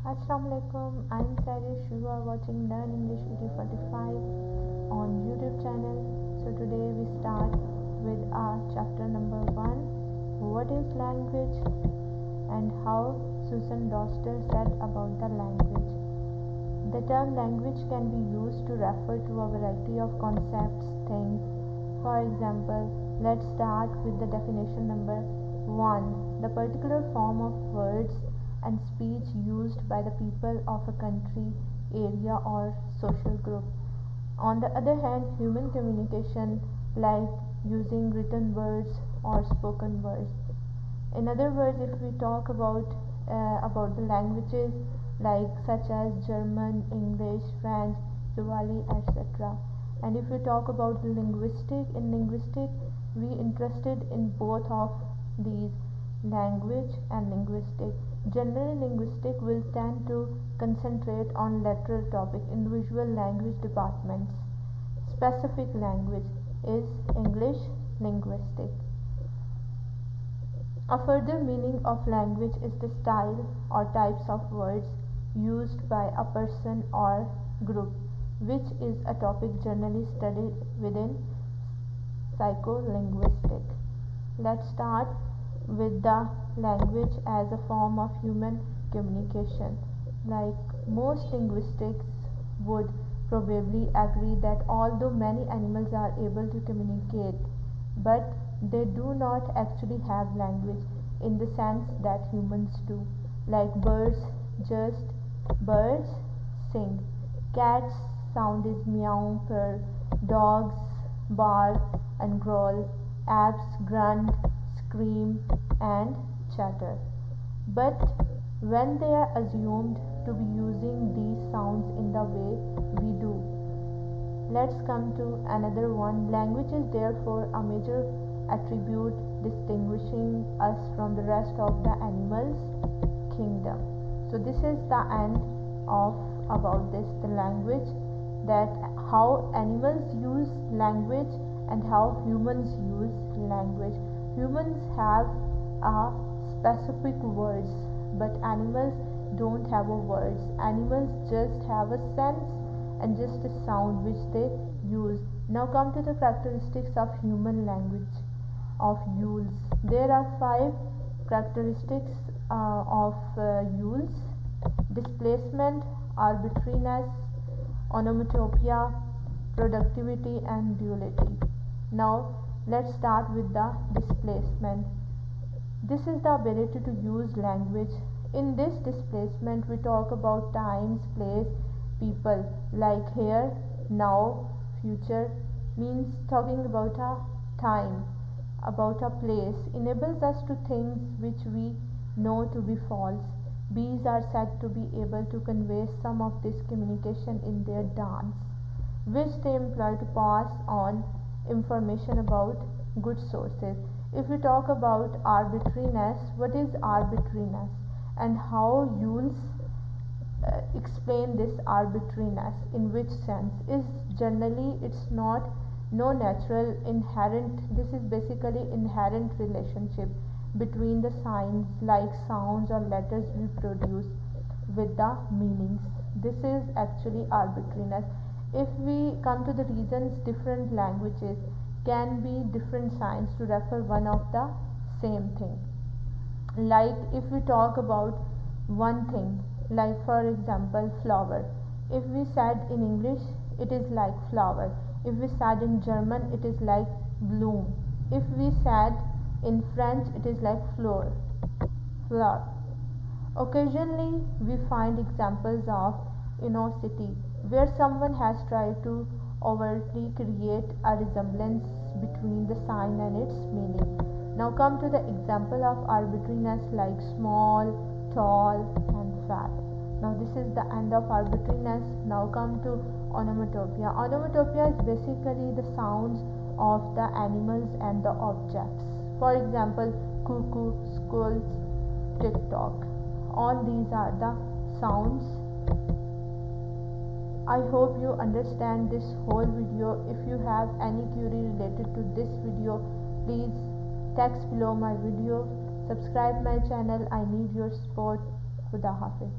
Assalamualaikum, I'm Sarish. You are watching Learn English Edu45 on YouTube channel. So today we start with our chapter number 1. What is language and how Susan Doster said about the language. The term language can be used to refer to a variety of concepts, things. For example, let's start with the definition number 1. The particular form of words and speech used by the people of a country, area or social group. On the other hand, human communication like using written words or spoken words. In other words, if we talk about the languages like such as German, English, French, Swahili, etc. And if we talk about linguistic, in linguistic we interested in both of these, language and linguistic. General linguistic will tend to concentrate on lateral topic, individual language departments. Specific language is English linguistic. A further meaning of language is the style or types of words used by a person or group, which is a topic generally studied within psycholinguistic. Let's start with the language as a form of human communication. Like most linguists would probably agree that although many animals are able to communicate, but they do not actually have language in the sense that humans do. Like birds sing, cats sound is meow, purr, dogs bark and growl, apes grunt, scream and chatter. But when they are assumed to be using these sounds in the way we do. Let's come to another one. Language is therefore a major attribute distinguishing us from the rest of the animals kingdom. So this is the end of about this, the language, that how animals use language and how humans use language. Humans have specific words, but animals don't have words. Animals just have a sense and just a sound which they use. Now come to the characteristics of human language of Yules. There are 5 characteristics of Yules: displacement, arbitrariness, onomatopoeia, productivity and duality. Now let's start with the displacement. This is the ability to use language. In this displacement we talk about times, place, people. Like here, now, future means talking about a time, about a place, enables us to things which we know to be false. Bees are said to be able to convey some of this communication in their dance, which they employ to pass on information about good sources. If we talk about arbitrariness, what is arbitrariness and how Yules explain this arbitrariness, in which sense is generally it's not no natural inherent, this is basically inherent relationship between the signs like sounds or letters we produce with the meanings. This is actually arbitrariness. If we come to the reasons, different languages can be different signs to refer one of the same thing. Like if we talk about one thing, like for example flower, if we said in English it is like flower, if we said in German it is like bloom, if we said in French it is like flower. Occasionally we find examples of innocity where someone has tried to overtly create a resemblance between the sign and its meaning. Now come to the example of arbitrariness like small, tall and fat. Now this is the end of arbitrariness. Now come to onomatopoeia. Onomatopoeia is basically the sounds of the animals and the objects. For example, cuckoo, skulls, tick-tock. All these are the sounds. I hope you understand this whole video. If you have any query related to this video, please text below my video. Subscribe my channel. I need your support. Khuda Hafiz.